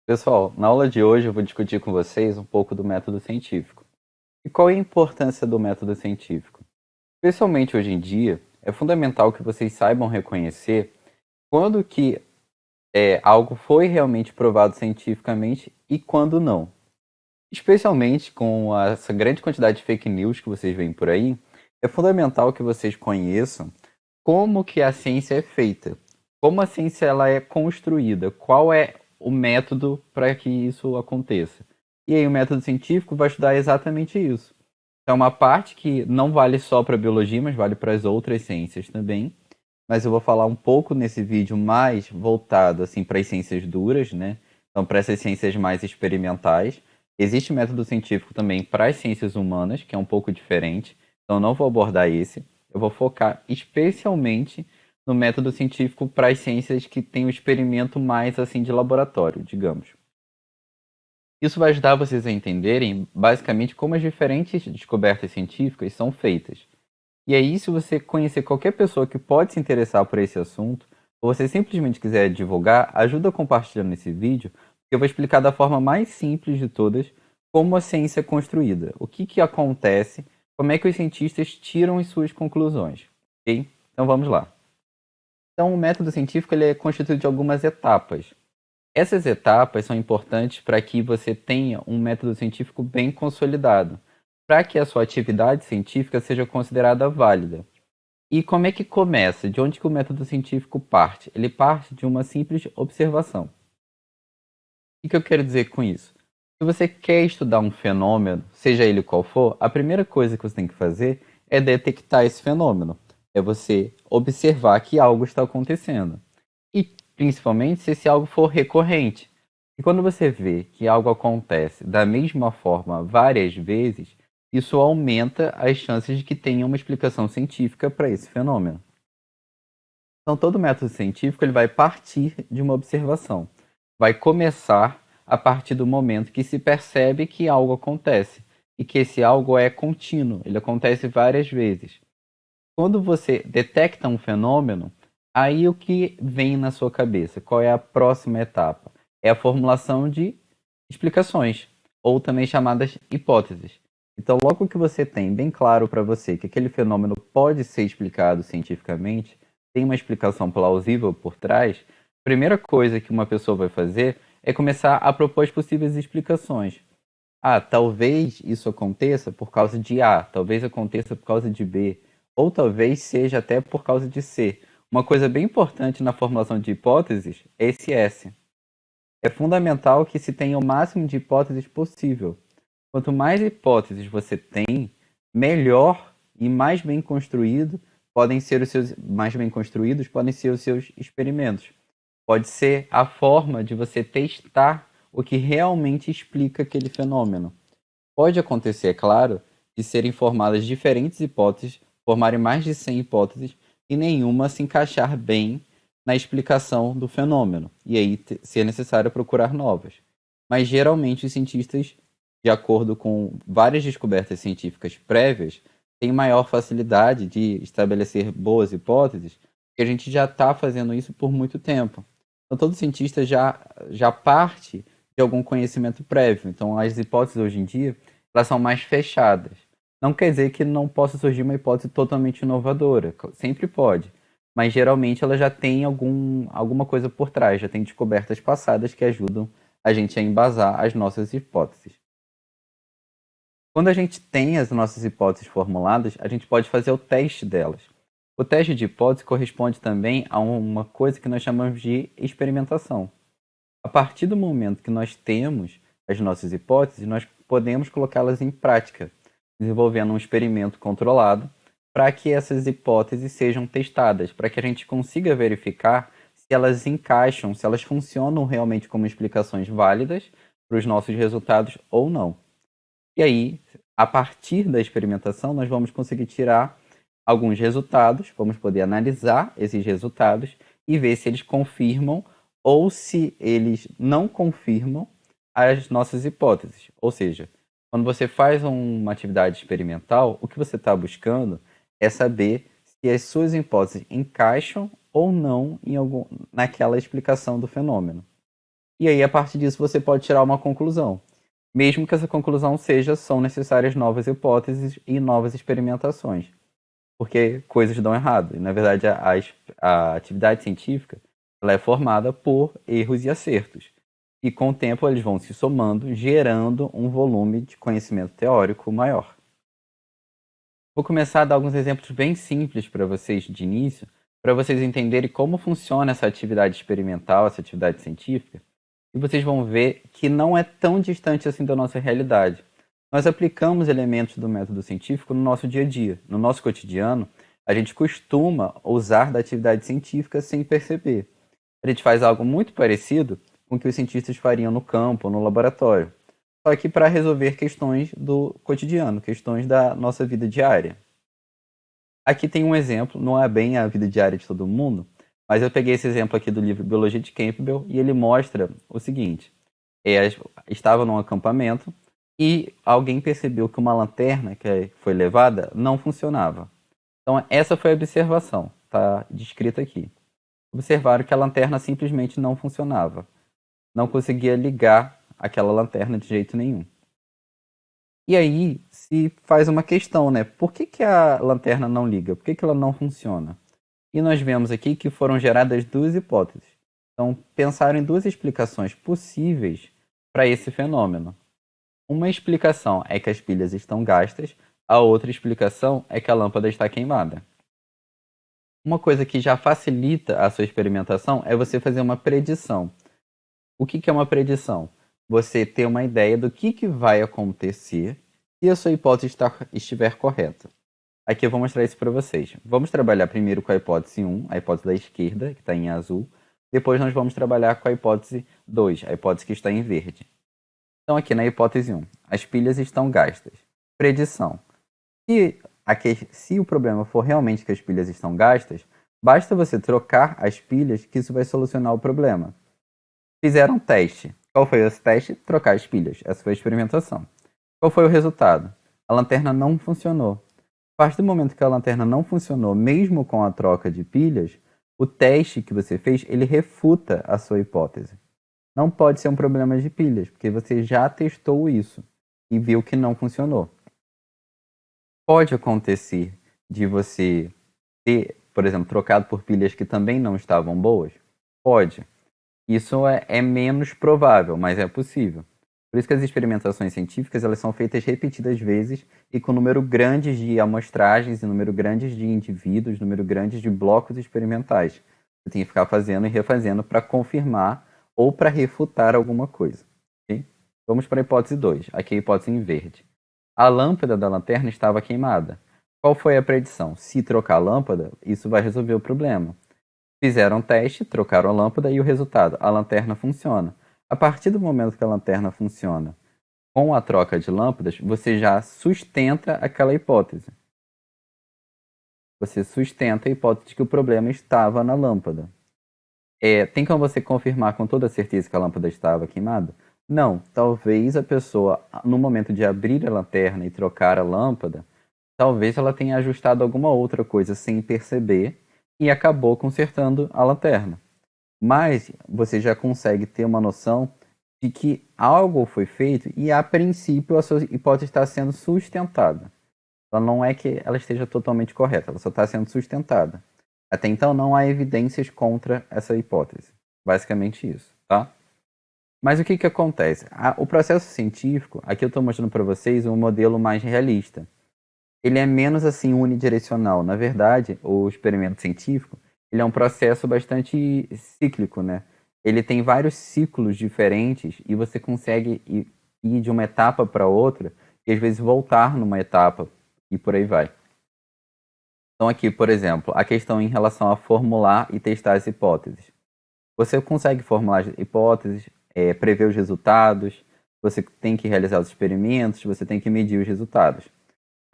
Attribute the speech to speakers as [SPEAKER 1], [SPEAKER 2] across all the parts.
[SPEAKER 1] Pessoal, na aula de hoje eu vou discutir com vocês um pouco do método científico. E qual é a importância do método científico? Especialmente hoje em dia, é fundamental que vocês saibam reconhecer quando que algo foi realmente provado cientificamente e quando não. Especialmente com essa grande quantidade de fake news que vocês veem por aí, é fundamental que vocês conheçam como que a ciência é feita, como a ciência ela é construída, qual é o método para que isso aconteça. E aí o método científico vai estudar exatamente isso. É uma parte que não vale só para a biologia, mas vale para as outras ciências também. Mas eu vou falar um pouco nesse vídeo mais voltado assim para as ciências duras, né? Então para essas ciências mais experimentais. Existe método científico também para as ciências humanas, que é um pouco diferente. Então eu não vou abordar esse. Eu vou focar especialmente no método científico para as ciências que têm o experimento mais assim de laboratório, digamos. Isso vai ajudar vocês a entenderem basicamente como as diferentes descobertas científicas são feitas. E aí, se você conhecer qualquer pessoa que pode se interessar por esse assunto, ou você simplesmente quiser divulgar, ajuda compartilhando esse vídeo, porque eu vou explicar da forma mais simples de todas como a ciência é construída, o que acontece, como é que os cientistas tiram as suas conclusões. Ok? Então vamos lá. Então, o método científico ele é constituído de algumas etapas. Essas etapas são importantes para que você tenha um método científico bem consolidado, para que a sua atividade científica seja considerada válida. E como é que começa? De onde que o método científico parte? Ele parte de uma simples observação. O que eu quero dizer com isso? Se você quer estudar um fenômeno, seja ele qual for, a primeira coisa que você tem que fazer é detectar esse fenômeno. É você observar que algo está acontecendo. E principalmente se esse algo for recorrente. E quando você vê que algo acontece da mesma forma várias vezes, isso aumenta as chances de que tenha uma explicação científica para esse fenômeno. Então, todo método científico ele vai partir de uma observação. Vai começar a partir do momento que se percebe que algo acontece e que esse algo é contínuo, ele acontece várias vezes. Quando você detecta um fenômeno, aí o que vem na sua cabeça? Qual é a próxima etapa? É a formulação de explicações, ou também chamadas hipóteses. Então, logo que você tem bem claro para você que aquele fenômeno pode ser explicado cientificamente, tem uma explicação plausível por trás, a primeira coisa que uma pessoa vai fazer é começar a propor as possíveis explicações. Ah, talvez isso aconteça por causa de A, talvez aconteça por causa de B, ou talvez seja até por causa de C. Uma coisa bem importante na formulação de hipóteses é esse S. É fundamental que se tenha o máximo de hipóteses possível. Quanto mais hipóteses você tem, melhor e mais bem construído podem ser os seus mais bem construídos podem ser os seus experimentos. Pode ser a forma de você testar o que realmente explica aquele fenômeno. Pode acontecer, é claro, de serem formadas diferentes hipóteses, formarem mais de 100 hipóteses e nenhuma se encaixar bem na explicação do fenômeno, e aí ser necessário procurar novas. Mas geralmente os cientistas, de acordo com várias descobertas científicas prévias, têm maior facilidade de estabelecer boas hipóteses, porque a gente já está fazendo isso por muito tempo. Então todo cientista já parte de algum conhecimento prévio. Então as hipóteses hoje em dia elas são mais fechadas. Não quer dizer que não possa surgir uma hipótese totalmente inovadora, sempre pode, mas geralmente ela já tem alguma coisa por trás, já tem descobertas passadas que ajudam a gente a embasar as nossas hipóteses. Quando a gente tem as nossas hipóteses formuladas, a gente pode fazer o teste delas. O teste de hipótese corresponde também a uma coisa que nós chamamos de experimentação. A partir do momento que nós temos as nossas hipóteses, nós podemos colocá-las em prática, desenvolvendo um experimento controlado para que essas hipóteses sejam testadas, para que a gente consiga verificar se elas encaixam, se elas funcionam realmente como explicações válidas para os nossos resultados ou não. E aí, a partir da experimentação, nós vamos conseguir tirar alguns resultados, vamos poder analisar esses resultados e ver se eles confirmam ou se eles não confirmam as nossas hipóteses. Ou seja, quando você faz uma atividade experimental, o que você está buscando é saber se as suas hipóteses encaixam ou não naquela explicação do fenômeno. e aí a partir disso você pode tirar uma conclusão. Mesmo que essa conclusão seja, são necessárias novas hipóteses e novas experimentações, porque coisas dão errado. E, na verdade, a atividade científica ela é formada por erros e acertos. E com o tempo eles vão se somando, gerando um volume de conhecimento teórico maior. Vou começar a dar alguns exemplos bem simples para vocês de início, para vocês entenderem como funciona essa atividade experimental, essa atividade científica, e vocês vão ver que não é tão distante assim da nossa realidade. Nós aplicamos elementos do método científico no nosso dia a dia. No nosso cotidiano, a gente costuma usar da atividade científica sem perceber. A gente faz algo muito parecido com o que os cientistas fariam no campo ou no laboratório, só que para resolver questões do cotidiano, questões da nossa vida diária. Aqui tem um exemplo, não é bem a vida diária de todo mundo, mas eu peguei esse exemplo aqui do livro Biologia de Campbell e ele mostra o seguinte: estava num acampamento e alguém percebeu que uma lanterna que foi levada não funcionava. Então essa foi a observação, está descrita aqui. Observaram que a lanterna simplesmente não funcionava. Não conseguia ligar aquela lanterna de jeito nenhum. E aí se faz uma questão, né? Por que a lanterna não liga? Por que ela não funciona? E nós vemos aqui que foram geradas duas hipóteses. Então, pensaram em duas explicações possíveis para esse fenômeno. Uma explicação é que as pilhas estão gastas, a outra explicação é que a lâmpada está queimada. Uma coisa que já facilita a sua experimentação é você fazer uma predição. O que é uma predição? Você ter uma ideia do que vai acontecer se a sua hipótese estiver correta. Aqui eu vou mostrar isso para vocês. Vamos trabalhar primeiro com a hipótese 1, a hipótese da esquerda, que está em azul. Depois nós vamos trabalhar com a hipótese 2, a hipótese que está em verde. Então aqui na hipótese 1, as pilhas estão gastas. Predição. Se o problema for realmente que as pilhas estão gastas, basta você trocar as pilhas que isso vai solucionar o problema. Fizeram um teste. Qual foi esse teste? Trocar as pilhas. Essa foi a experimentação. Qual foi o resultado? A lanterna não funcionou. A partir do momento que a lanterna não funcionou, mesmo com a troca de pilhas, o teste que você fez, ele refuta a sua hipótese. Não pode ser um problema de pilhas, porque você já testou isso e viu que não funcionou. Pode acontecer de você ter, por exemplo, trocado por pilhas que também não estavam boas? Pode. Isso é menos provável, mas é possível. Por isso que as experimentações científicas elas são feitas repetidas vezes e com número grande de amostragens, e número grande de indivíduos, número grande de blocos experimentais. Você tem que ficar fazendo e refazendo para confirmar ou para refutar alguma coisa. Okay? Vamos para a hipótese 2, aqui é a hipótese em verde. A lâmpada da lanterna estava queimada. Qual foi a predição? Se trocar a lâmpada, isso vai resolver o problema. Fizeram um teste, trocaram a lâmpada e o resultado, a lanterna funciona. A partir do momento que a lanterna funciona com a troca de lâmpadas, você já sustenta aquela hipótese. Você sustenta a hipótese de que o problema estava na lâmpada. Tem como você confirmar com toda certeza que a lâmpada estava queimada? Não. Talvez a pessoa, no momento de abrir a lanterna e trocar a lâmpada, talvez ela tenha ajustado alguma outra coisa sem perceber e acabou consertando a lanterna. Mas você já consegue ter uma noção de que algo foi feito e, a princípio, a sua hipótese está sendo sustentada. Ela não é que ela esteja totalmente correta, ela só está sendo sustentada. Até então, não há evidências contra essa hipótese. Basicamente isso, tá? Mas o que acontece? O processo científico, aqui eu estou mostrando para vocês um modelo mais realista. Ele é menos assim unidirecional. Na verdade, o experimento científico ele é um processo bastante cíclico, né? Ele tem vários ciclos diferentes e você consegue ir de uma etapa para outra e às vezes voltar numa etapa e por aí vai. Então aqui, por exemplo, a questão em relação a formular e testar as hipóteses. Você consegue formular as hipóteses, prever os resultados, você tem que realizar os experimentos, você tem que medir os resultados.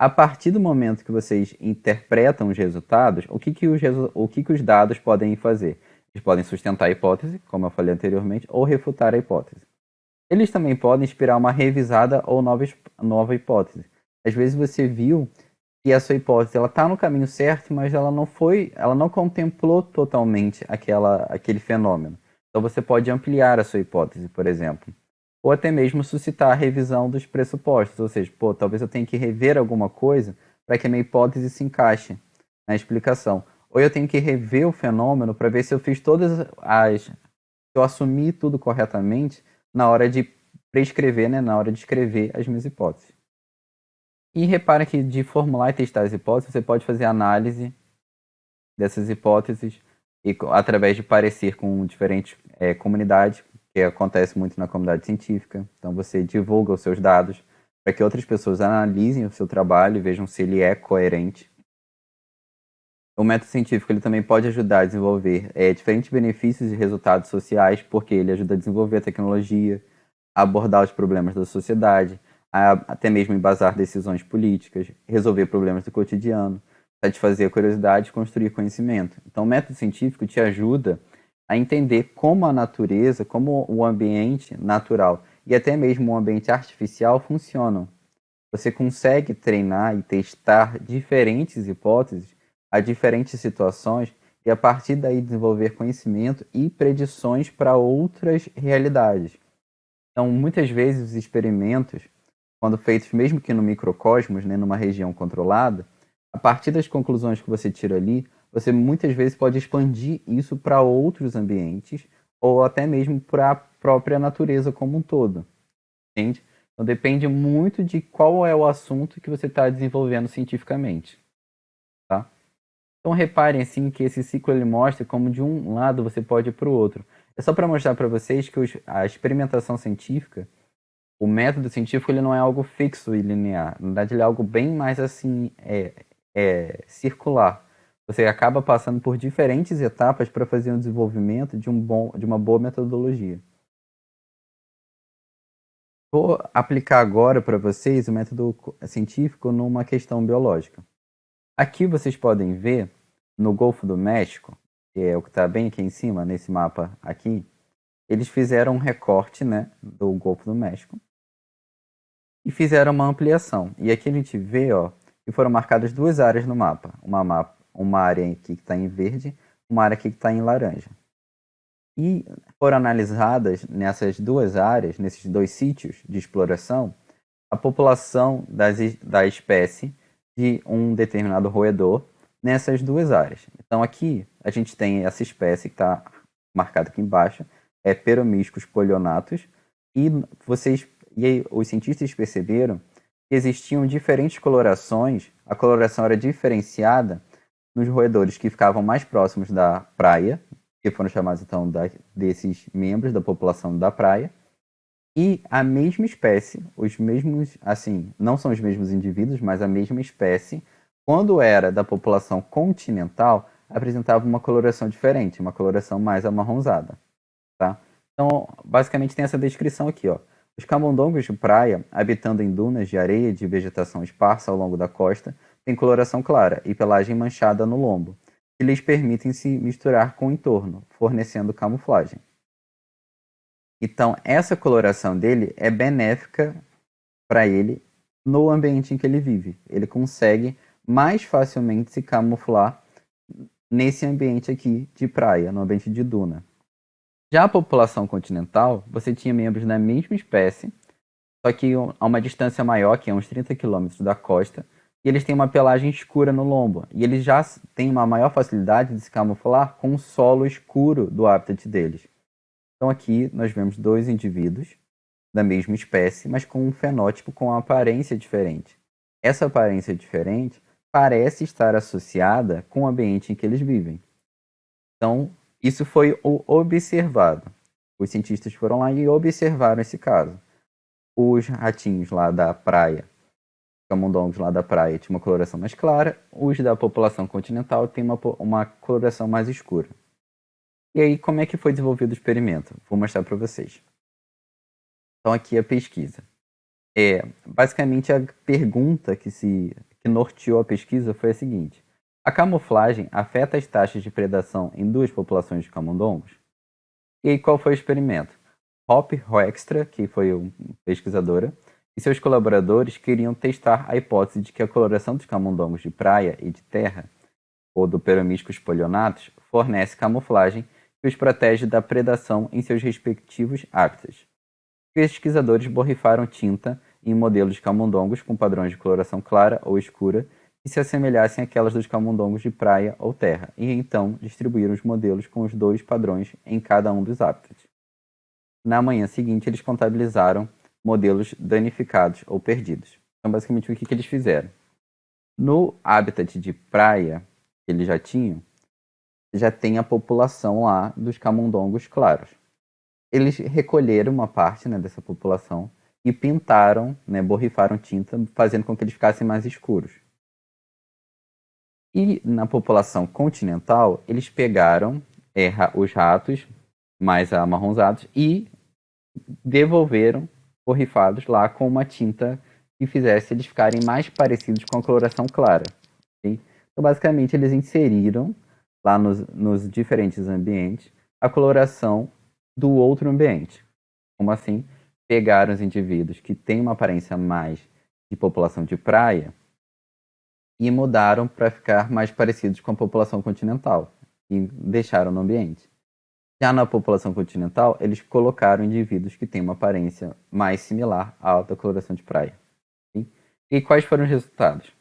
[SPEAKER 1] A partir do momento que vocês interpretam os resultados, o que os dados podem fazer? Eles podem sustentar a hipótese, como eu falei anteriormente, ou refutar a hipótese. Eles também podem inspirar uma revisada ou nova hipótese. Às vezes você viu que a sua hipótese está no caminho certo, mas ela não contemplou totalmente aquele fenômeno. Então você pode ampliar a sua hipótese, por exemplo. Ou até mesmo suscitar a revisão dos pressupostos, ou seja, talvez eu tenha que rever alguma coisa para que a minha hipótese se encaixe na explicação. Ou eu tenho que rever o fenômeno para ver se eu fiz se eu assumi tudo corretamente na hora de prescrever, né, na hora de escrever as minhas hipóteses. E repara que de formular e testar as hipóteses, você pode fazer análise dessas hipóteses e através de parecer com diferentes comunidades, que acontece muito na comunidade científica. Então você divulga os seus dados para que outras pessoas analisem o seu trabalho e vejam se ele é coerente. O método científico ele também pode ajudar a desenvolver diferentes benefícios e resultados sociais, porque ele ajuda a desenvolver a tecnologia, a abordar os problemas da sociedade, até mesmo embasar decisões políticas, resolver problemas do cotidiano, satisfazer a curiosidade e construir conhecimento. Então, o método científico te ajuda a entender como a natureza, como o ambiente natural e até mesmo o ambiente artificial funcionam. Você consegue treinar e testar diferentes hipóteses a diferentes situações e a partir daí desenvolver conhecimento e predições para outras realidades. Então, muitas vezes os experimentos, quando feitos mesmo que no microcosmos, né, numa região controlada, a partir das conclusões que você tira ali, você muitas vezes pode expandir isso para outros ambientes ou até mesmo para a própria natureza como um todo, entende? Então depende muito de qual é o assunto que você está desenvolvendo cientificamente, tá? Então reparem assim que esse ciclo ele mostra como de um lado você pode ir para o outro. É só para mostrar para vocês que a experimentação científica, o método científico ele não é algo fixo e linear. Na verdade ele é algo bem mais assim circular. Você acaba passando por diferentes etapas para fazer um desenvolvimento de uma boa metodologia. Vou aplicar agora para vocês o método científico numa questão biológica. Aqui vocês podem ver no Golfo do México, que é o que está bem aqui em cima, nesse mapa aqui, eles fizeram um recorte, né, do Golfo do México e fizeram uma ampliação. E aqui a gente vê, ó, que foram marcadas duas áreas no mapa. Uma área aqui que está em verde, uma área aqui que está em laranja. E foram analisadas nessas duas áreas, nesses dois sítios de exploração, a população da espécie de um determinado roedor nessas duas áreas. Então aqui a gente tem essa espécie que está marcada aqui embaixo, é Peromyscus polionatus, e os cientistas perceberam que existiam diferentes colorações, a coloração era diferenciada nos roedores que ficavam mais próximos da praia, que foram chamados então desses membros da população da praia, e a mesma espécie, os mesmos, assim, não são os mesmos indivíduos, mas a mesma espécie, quando era da população continental, apresentava uma coloração diferente, uma coloração mais amarronzada, tá? Então, basicamente tem essa descrição aqui, ó. Os camundongos de praia, habitando em dunas de areia e de vegetação esparsa ao longo da costa, têm coloração clara e pelagem manchada no lombo, que lhes permitem se misturar com o entorno, fornecendo camuflagem. Então, essa coloração dele é benéfica para ele no ambiente em que ele vive. Ele consegue mais facilmente se camuflar nesse ambiente aqui de praia, no ambiente de duna. Já a população continental, você tinha membros da mesma espécie, só que a uma distância maior, que é uns 30 quilômetros da costa, e eles têm uma pelagem escura no lombo. E eles já têm uma maior facilidade de se camuflar com o solo escuro do habitat deles. Então aqui nós vemos dois indivíduos da mesma espécie, mas com um fenótipo com uma aparência diferente. Essa aparência diferente parece estar associada com o ambiente em que eles vivem. Então, isso foi observado. Os cientistas foram lá e observaram esse caso. Os ratinhos lá da praia, os camundongos lá da praia, tinham uma coloração mais clara, os da população continental têm uma coloração mais escura. E aí, como é que foi desenvolvido o experimento? Vou mostrar para vocês. Então, aqui a pesquisa. Basicamente, a pergunta que norteou a pesquisa foi a seguinte: a camuflagem afeta as taxas de predação em duas populações de camundongos? E aí, qual foi o experimento? Hope Hoekstra, que foi uma pesquisadora, e seus colaboradores queriam testar a hipótese de que a coloração dos camundongos de praia e de terra, ou do Peromyscus polionatus, fornece camuflagem que os protege da predação em seus respectivos hábitats. Pesquisadores borrifaram tinta em modelos de camundongos com padrões de coloração clara ou escura que se assemelhassem àquelas dos camundongos de praia ou terra, e então distribuíram os modelos com os dois padrões em cada um dos hábitats. Na manhã seguinte, eles contabilizaram modelos danificados ou perdidos. Então, basicamente, o que eles fizeram? No habitat de praia que eles já tinham, já tem a população lá dos camundongos claros. Eles recolheram uma parte, né, dessa população e pintaram, né, borrifaram tinta, fazendo com que eles ficassem mais escuros. E na população continental, eles pegaram os ratos mais amarronzados e devolveram borrifados lá com uma tinta que fizesse eles ficarem mais parecidos com a coloração clara. Okay? Então, basicamente, eles inseriram lá nos diferentes ambientes a coloração do outro ambiente. Como assim? Pegaram os indivíduos que têm uma aparência mais de população de praia e mudaram para ficar mais parecidos com a população continental e deixaram no ambiente. Já na população continental, eles colocaram indivíduos que têm uma aparência mais similar à da coloração de praia. Sim? E quais foram os resultados?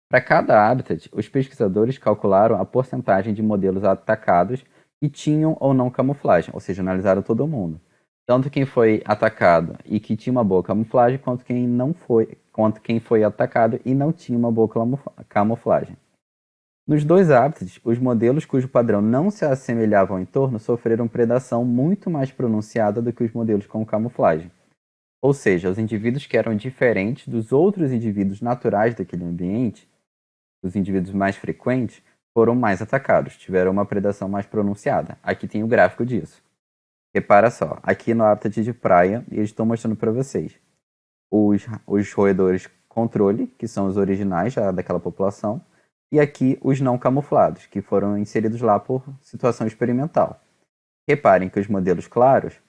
[SPEAKER 1] Para cada habitat, os pesquisadores calcularam a porcentagem de modelos atacados que tinham ou não camuflagem, ou seja, analisaram todo mundo. Tanto quem foi atacado e que tinha uma boa camuflagem, quanto quem foi atacado e não tinha uma boa camuflagem. Nos dois habitats, os modelos cujo padrão não se assemelhava ao entorno sofreram predação muito mais pronunciada do que os modelos com camuflagem. Ou seja, os indivíduos que eram diferentes dos outros indivíduos naturais daquele ambiente, os indivíduos mais frequentes, foram mais atacados, tiveram uma predação mais pronunciada. Aqui tem o gráfico disso. Repara só, aqui no habitat de praia, eles estão mostrando para vocês os roedores controle, que são os originais já daquela população, e aqui os não camuflados, que foram inseridos lá por situação experimental. Reparem que os modelos claros,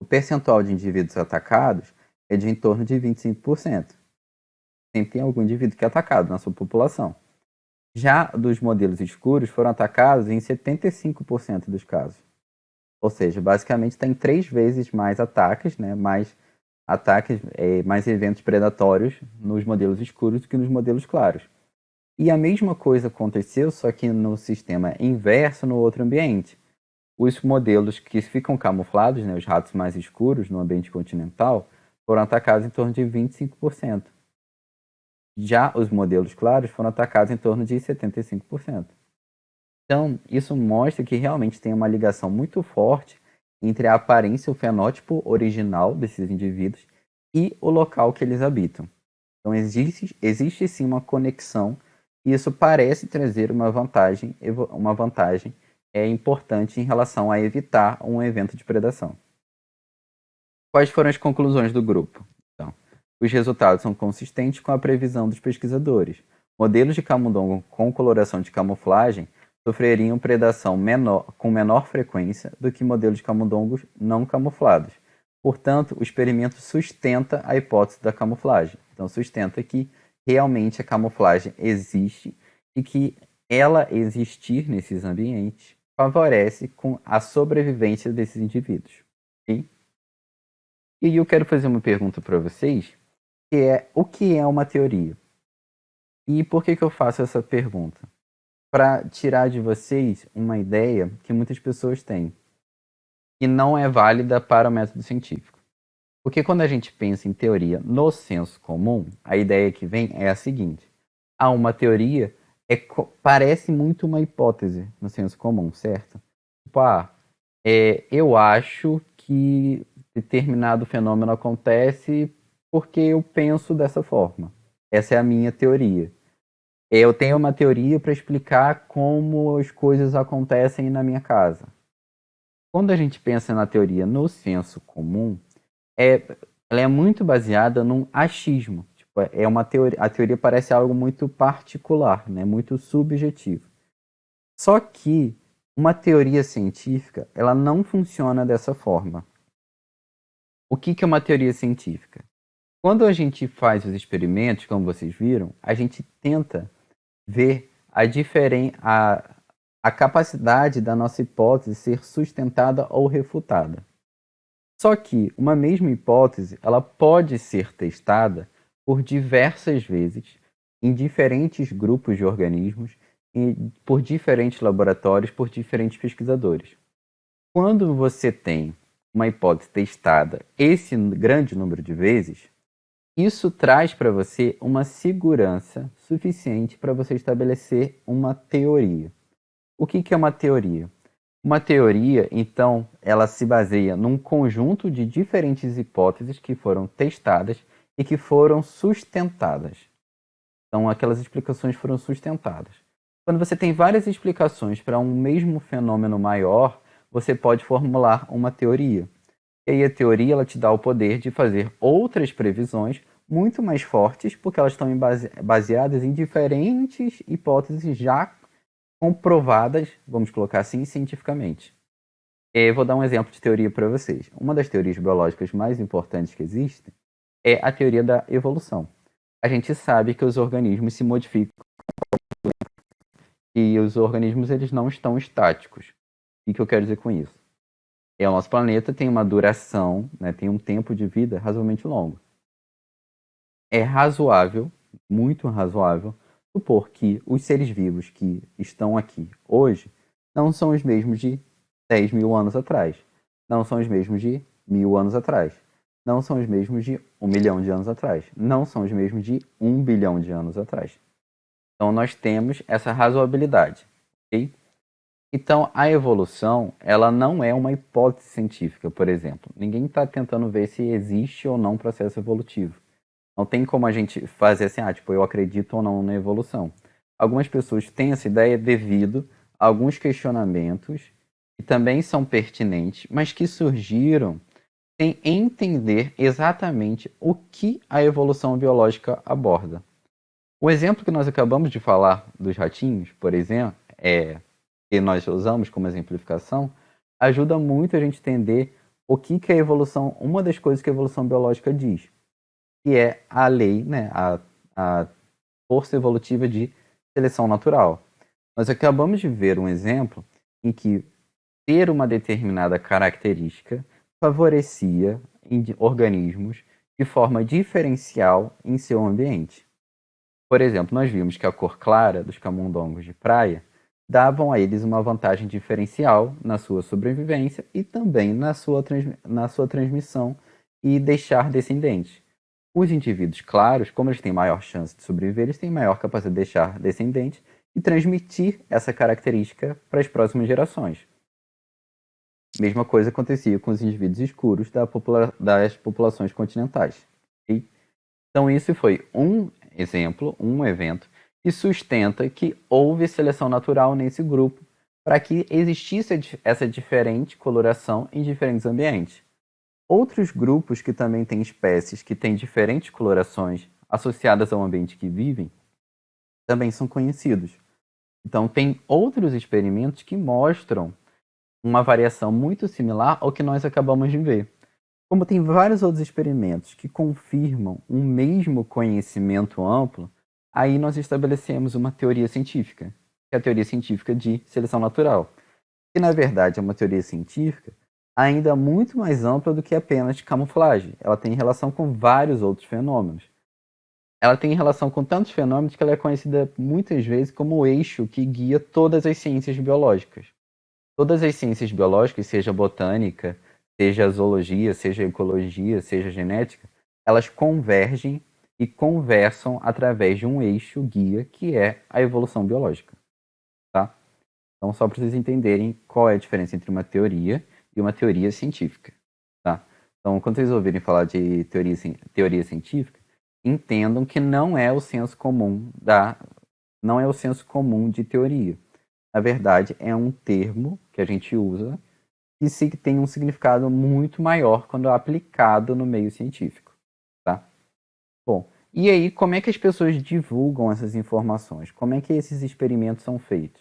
[SPEAKER 1] o percentual de indivíduos atacados é de em torno de 25%. Sempre tem algum indivíduo que é atacado na sua população. Já dos modelos escuros foram atacados em 75% dos casos. Ou seja, basicamente tem 3 vezes mais ataques, né? mais eventos predatórios nos modelos escuros do que nos modelos claros. E a mesma coisa aconteceu, só que no sistema inverso, no outro ambiente. Os modelos que ficam camuflados, né, os ratos mais escuros no ambiente continental, foram atacados em torno de 25%. Já os modelos claros foram atacados em torno de 75%. Então, isso mostra que realmente tem uma ligação muito forte entre a aparência, o fenótipo original desses indivíduos e o local que eles habitam. Então, existe sim uma conexão e isso parece trazer uma vantagem importante em relação a evitar um evento de predação. Quais foram as conclusões do grupo? Então, os resultados são consistentes com a previsão dos pesquisadores. Modelos de camundongo com coloração de camuflagem sofreriam predação com menor frequência do que modelos de camundongos não camuflados. Portanto, o experimento sustenta a hipótese da camuflagem. Então, sustenta que realmente a camuflagem existe e que ela existir nesses ambientes favorece com a sobrevivência desses indivíduos. Okay? E eu quero fazer uma pergunta para vocês, que é o que é uma teoria? E por que eu faço essa pergunta? Para tirar de vocês uma ideia que muitas pessoas têm, que não é válida para o método científico. Porque quando a gente pensa em teoria no senso comum, a ideia que vem é a seguinte: uma teoria parece muito uma hipótese no senso comum, certo? Tipo, eu acho que determinado fenômeno acontece porque eu penso dessa forma. Essa é a minha teoria. Eu tenho uma teoria para explicar como as coisas acontecem na minha casa. Quando a gente pensa na teoria no senso comum, ela é muito baseada num achismo. Tipo, a teoria parece algo muito particular, né? Muito subjetivo. Só que uma teoria científica, ela não funciona dessa forma. O que é uma teoria científica? Quando a gente faz os experimentos, como vocês viram, a gente tenta ver a capacidade da nossa hipótese ser sustentada ou refutada. Só que uma mesma hipótese, ela pode ser testada por diversas vezes em diferentes grupos de organismos e por diferentes laboratórios, por diferentes pesquisadores. Quando você tem uma hipótese testada esse grande número de vezes, isso traz para você uma segurança suficiente para você estabelecer uma teoria. O que é uma teoria? Uma teoria, então, ela se baseia num conjunto de diferentes hipóteses que foram testadas e que foram sustentadas. Então, aquelas explicações foram sustentadas. Quando você tem várias explicações para um mesmo fenômeno maior, você pode formular uma teoria. E aí a teoria ela te dá o poder de fazer outras previsões muito mais fortes, porque elas estão baseadas em diferentes hipóteses já comprovadas, vamos colocar assim, cientificamente. Eu vou dar um exemplo de teoria para vocês. Uma das teorias biológicas mais importantes que existem é a teoria da evolução. A gente sabe que os organismos se modificam e os organismos eles não estão estáticos. O que eu quero dizer com isso? O nosso planeta tem uma duração, né, tem um tempo de vida razoavelmente longo. É razoável, muito razoável, supor que os seres vivos que estão aqui hoje não são os mesmos de 10 mil anos atrás, não são os mesmos de 1000 anos atrás, não são os mesmos de 1 milhão de anos atrás, não são os mesmos de 1 bilhão de anos atrás. Então nós temos essa razoabilidade, ok? Então a evolução ela não é uma hipótese científica, por exemplo. Ninguém está tentando ver se existe ou não processo evolutivo. Não tem como a gente fazer assim, tipo, eu acredito ou não na evolução. Algumas pessoas têm essa ideia devido a alguns questionamentos que também são pertinentes, mas que surgiram sem entender exatamente o que a evolução biológica aborda. O exemplo que nós acabamos de falar dos ratinhos, por exemplo, que nós usamos como exemplificação, ajuda muito a gente entender o que a evolução, uma das coisas que a evolução biológica diz, que é a lei, né, a força evolutiva de seleção natural. Nós acabamos de ver um exemplo em que ter uma determinada característica favorecia organismos de forma diferencial em seu ambiente. Por exemplo, nós vimos que a cor clara dos camundongos de praia davam a eles uma vantagem diferencial na sua sobrevivência e também na sua transmissão e deixar descendentes. Os indivíduos claros, como eles têm maior chance de sobreviver, eles têm maior capacidade de deixar descendentes e transmitir essa característica para as próximas gerações. Mesma coisa acontecia com os indivíduos escuros das populações continentais. Okay? Então, isso foi um exemplo, um evento, que sustenta que houve seleção natural nesse grupo para que existisse essa diferente coloração em diferentes ambientes. Outros grupos que também têm espécies que têm diferentes colorações associadas ao ambiente que vivem também são conhecidos. Então, tem outros experimentos que mostram uma variação muito similar ao que nós acabamos de ver. Como tem vários outros experimentos que confirmam um mesmo conhecimento amplo, aí nós estabelecemos uma teoria científica, que é a teoria científica de seleção natural, que na verdade é uma teoria científica ainda muito mais ampla do que apenas de camuflagem. Ela tem relação com vários outros fenômenos. Ela tem relação com tantos fenômenos que ela é conhecida muitas vezes como o eixo que guia todas as ciências biológicas. Todas as ciências biológicas, seja botânica, seja zoologia, seja ecologia, seja genética, elas convergem e conversam através de um eixo guia que é a evolução biológica. Tá? Então, só para vocês entenderem qual é a diferença entre uma teoria e uma teoria científica. Tá? Então, quando vocês ouvirem falar de teoria científica, entendam que não é o senso comum de teoria. Na verdade, é um termo que a gente usa que tem um significado muito maior quando é aplicado no meio científico, tá? Bom, e aí como é que as pessoas divulgam essas informações? Como é que esses experimentos são feitos?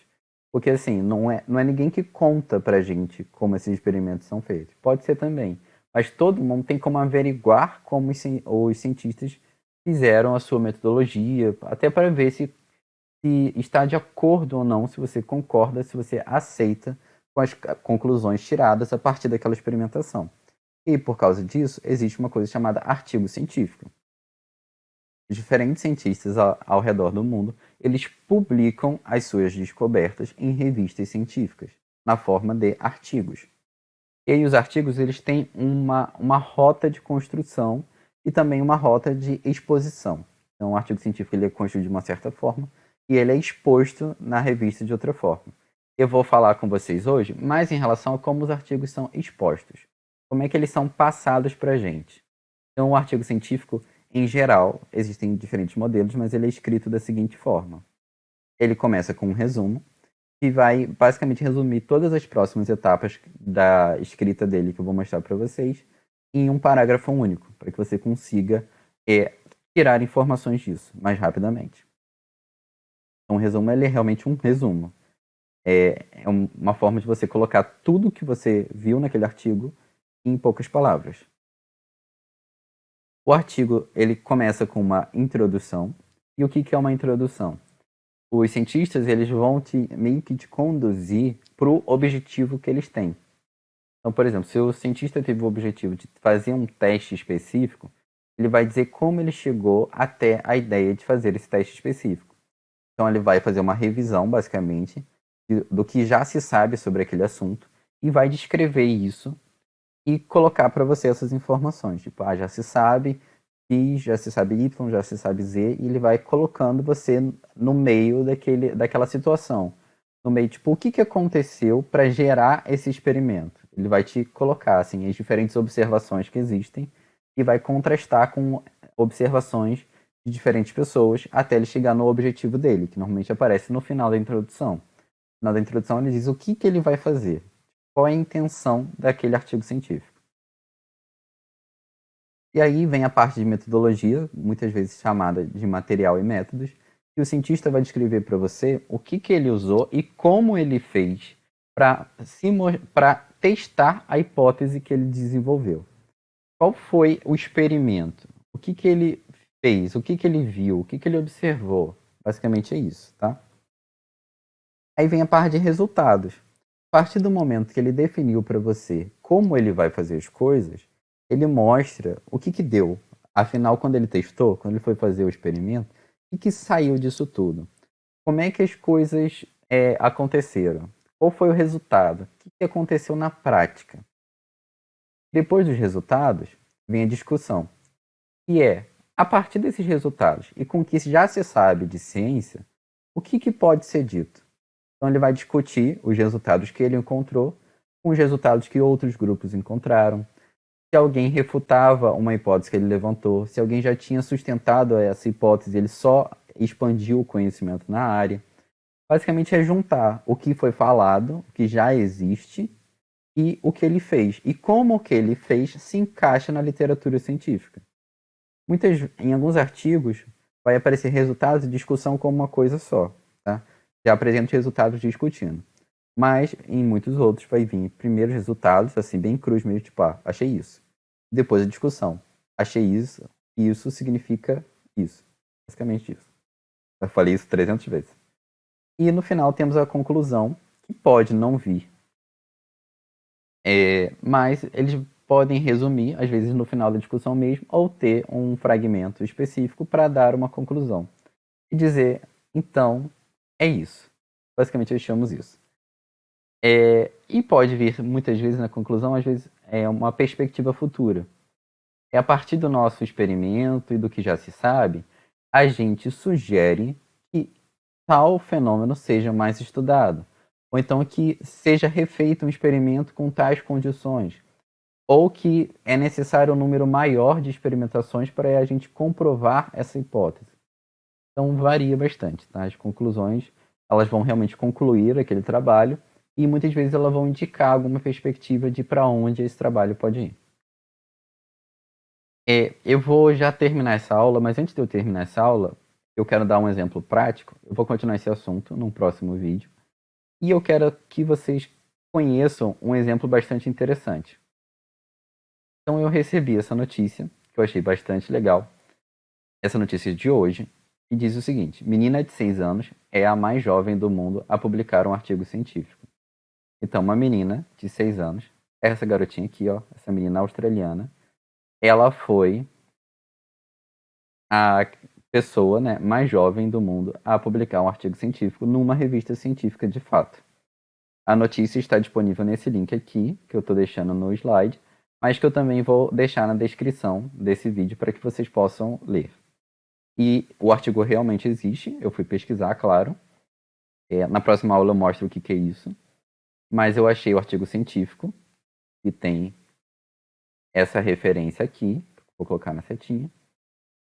[SPEAKER 1] Porque assim, não é ninguém que conta pra gente como esses experimentos são feitos. Pode ser também, mas todo mundo tem como averiguar como os cientistas fizeram a sua metodologia, até para ver se se está de acordo ou não, se você concorda, se você aceita com as conclusões tiradas a partir daquela experimentação. E por causa disso, existe uma coisa chamada artigo científico. Diferentes cientistas ao redor do mundo, eles publicam as suas descobertas em revistas científicas, na forma de artigos. E aí os artigos eles têm uma rota de construção e também uma rota de exposição. Então, o artigo científico ele é construído de uma certa forma e ele é exposto na revista de outra forma. Eu vou falar com vocês hoje mais em relação a como os artigos são expostos, como é que eles são passados para a gente. Então, o artigo científico, em geral, existem diferentes modelos, mas ele é escrito da seguinte forma. Ele começa com um resumo, que vai basicamente resumir todas as próximas etapas da escrita dele, que eu vou mostrar para vocês, em um parágrafo único, para que você consiga tirar informações disso mais rapidamente. Então, o resumo ele é realmente um resumo. É uma forma de você colocar tudo que você viu naquele artigo em poucas palavras. O artigo ele começa com uma introdução. E o que é uma introdução? Os cientistas eles vão meio que te conduzir para o objetivo que eles têm. Então, por exemplo, se o cientista teve o objetivo de fazer um teste específico, ele vai dizer como ele chegou até a ideia de fazer esse teste específico. Então, ele vai fazer uma revisão, basicamente, do que já se sabe sobre aquele assunto e vai descrever isso e colocar para você essas informações. Tipo, já se sabe X, já se sabe Y, já se sabe Z, e ele vai colocando você no meio daquela situação. No meio, tipo, o que aconteceu para gerar esse experimento? Ele vai te colocar, assim, as diferentes observações que existem e vai contrastar com observações de diferentes pessoas até ele chegar no objetivo dele, que normalmente aparece no final da introdução. No final da introdução ele diz o que ele vai fazer, qual é a intenção daquele artigo científico. E aí vem a parte de metodologia, muitas vezes chamada de material e métodos, que o cientista vai descrever para você o que ele usou e como ele fez para testar a hipótese que ele desenvolveu. Qual foi o experimento? O que ele fez? O que ele viu? O que ele observou? Basicamente é isso, tá? Aí vem a parte de resultados. A partir do momento que ele definiu para você como ele vai fazer as coisas, ele mostra o que deu. Afinal, quando ele testou, quando ele foi fazer o experimento, o que saiu disso tudo? Como é que as coisas aconteceram? Qual foi o resultado? O que aconteceu na prática? Depois dos resultados, vem a discussão. E a partir desses resultados e com o que já se sabe de ciência, o que pode ser dito? Então ele vai discutir os resultados que ele encontrou com os resultados que outros grupos encontraram. Se alguém refutava uma hipótese que ele levantou, se alguém já tinha sustentado essa hipótese, ele só expandiu o conhecimento na área. Basicamente é juntar o que foi falado, o que já existe, e o que ele fez. E como o que ele fez se encaixa na literatura científica. Em alguns artigos, vai aparecer resultados e discussão como uma coisa só. Tá? Já apresenta os resultados discutindo. Mas em muitos outros vai vir primeiro os resultados, assim, bem cruz mesmo, tipo, achei isso. Depois a discussão. Achei isso, e isso significa isso. Basicamente isso. Eu falei isso 300 vezes. E no final temos a conclusão, que pode não vir. Mas eles podem resumir, às vezes no final da discussão mesmo, ou ter um fragmento específico para dar uma conclusão. E dizer, então, é isso. Basicamente, nós chamamos isso. E pode vir, muitas vezes, na conclusão, às vezes, uma perspectiva futura. A partir do nosso experimento e do que já se sabe, a gente sugere que tal fenômeno seja mais estudado. Ou então que seja refeito um experimento com tais condições. Ou que é necessário um número maior de experimentações para a gente comprovar essa hipótese. Então varia bastante, tá? As conclusões, elas vão realmente concluir aquele trabalho e muitas vezes elas vão indicar alguma perspectiva de para onde esse trabalho pode ir. Eu vou já terminar essa aula, mas antes de eu terminar essa aula, eu quero dar um exemplo prático. Eu vou continuar esse assunto num próximo vídeo. E eu quero que vocês conheçam um exemplo bastante interessante. Então eu recebi essa notícia, que eu achei bastante legal. Essa notícia de hoje. que diz o seguinte: menina de 6 anos é a mais jovem do mundo a publicar um artigo científico. Então, uma menina de 6 anos, essa garotinha aqui, ó, essa menina australiana, ela foi a pessoa, né, mais jovem do mundo a publicar um artigo científico numa revista científica de fato. A notícia está disponível nesse link aqui, que eu estou deixando no slide, mas que eu também vou deixar na descrição desse vídeo para que vocês possam ler. E o artigo realmente existe, eu fui pesquisar, claro. Na próxima aula eu mostro o que é isso. Mas eu achei o artigo científico, que tem essa referência aqui, vou colocar na setinha,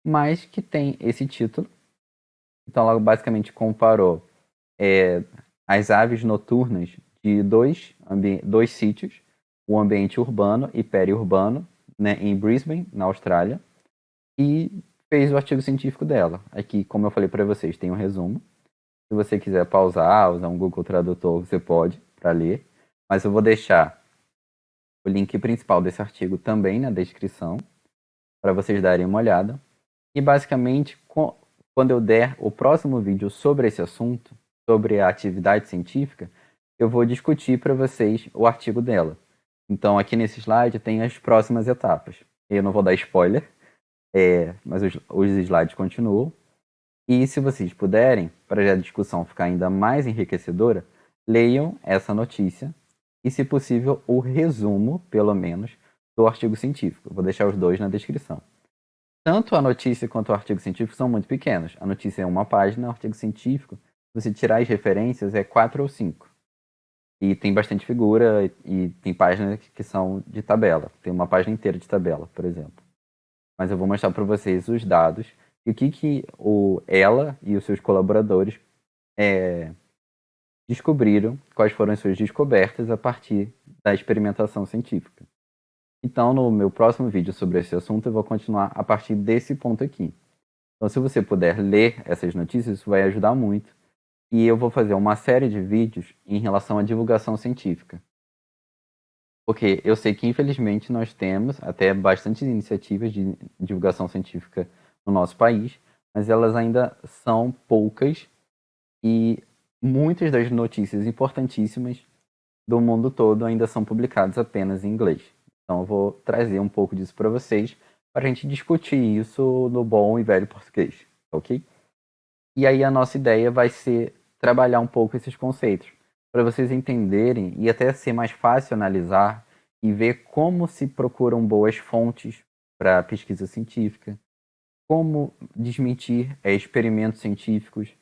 [SPEAKER 1] mas que tem esse título. Então ela basicamente comparou as aves noturnas de dois sítios, o ambiente urbano e periurbano, né, em Brisbane, na Austrália, e fez o artigo científico dela. Aqui, como eu falei para vocês, tem um resumo. Se você quiser pausar, usar um Google Tradutor, você pode, para ler. Mas eu vou deixar o link principal desse artigo também na descrição, para vocês darem uma olhada. E basicamente, quando eu der o próximo vídeo sobre esse assunto, sobre a atividade científica, eu vou discutir para vocês o artigo dela. Então, aqui nesse slide tem as próximas etapas. Eu não vou dar spoiler, mas os slides continuam. E se vocês puderem, para a discussão ficar ainda mais enriquecedora, leiam essa notícia e, se possível, o resumo, pelo menos, do artigo científico. Eu vou deixar os dois na descrição. Tanto a notícia quanto o artigo científico são muito pequenos. A notícia é uma página, o artigo científico, se você tirar as referências, é 4 ou 5. E tem bastante figura e tem páginas que são de tabela. Tem uma página inteira de tabela, por exemplo. Mas eu vou mostrar para vocês os dados e o que ela e os seus colaboradores descobriram, quais foram as suas descobertas a partir da experimentação científica. Então, no meu próximo vídeo sobre esse assunto, eu vou continuar a partir desse ponto aqui. Então, se você puder ler essas notícias, isso vai ajudar muito. E eu vou fazer uma série de vídeos em relação à divulgação científica. Porque eu sei que, infelizmente, nós temos até bastantes iniciativas de divulgação científica no nosso país, mas elas ainda são poucas e muitas das notícias importantíssimas do mundo todo ainda são publicadas apenas em inglês. Então eu vou trazer um pouco disso para vocês, para a gente discutir isso no bom e velho português, ok? E aí a nossa ideia vai ser trabalhar um pouco esses conceitos, para vocês entenderem e até ser mais fácil analisar e ver como se procuram boas fontes para pesquisa científica, como desmentir experimentos científicos,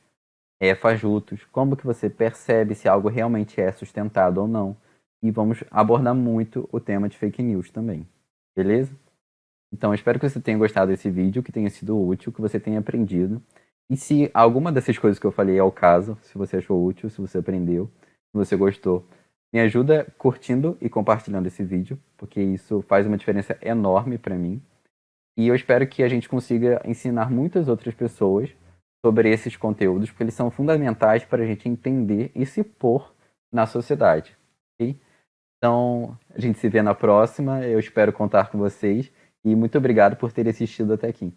[SPEAKER 1] fajutos, como que você percebe se algo realmente é sustentado ou não. E vamos abordar muito o tema de fake news também, beleza? Então, eu espero que você tenha gostado desse vídeo, que tenha sido útil, que você tenha aprendido. E se alguma dessas coisas que eu falei é o caso, se você achou útil, se você aprendeu, se você gostou, me ajuda curtindo e compartilhando esse vídeo, porque isso faz uma diferença enorme para mim. E eu espero que a gente consiga ensinar muitas outras pessoas sobre esses conteúdos, porque eles são fundamentais para a gente entender e se pôr na sociedade. Ok? Então, a gente se vê na próxima. Eu espero contar com vocês. E muito obrigado por ter assistido até aqui.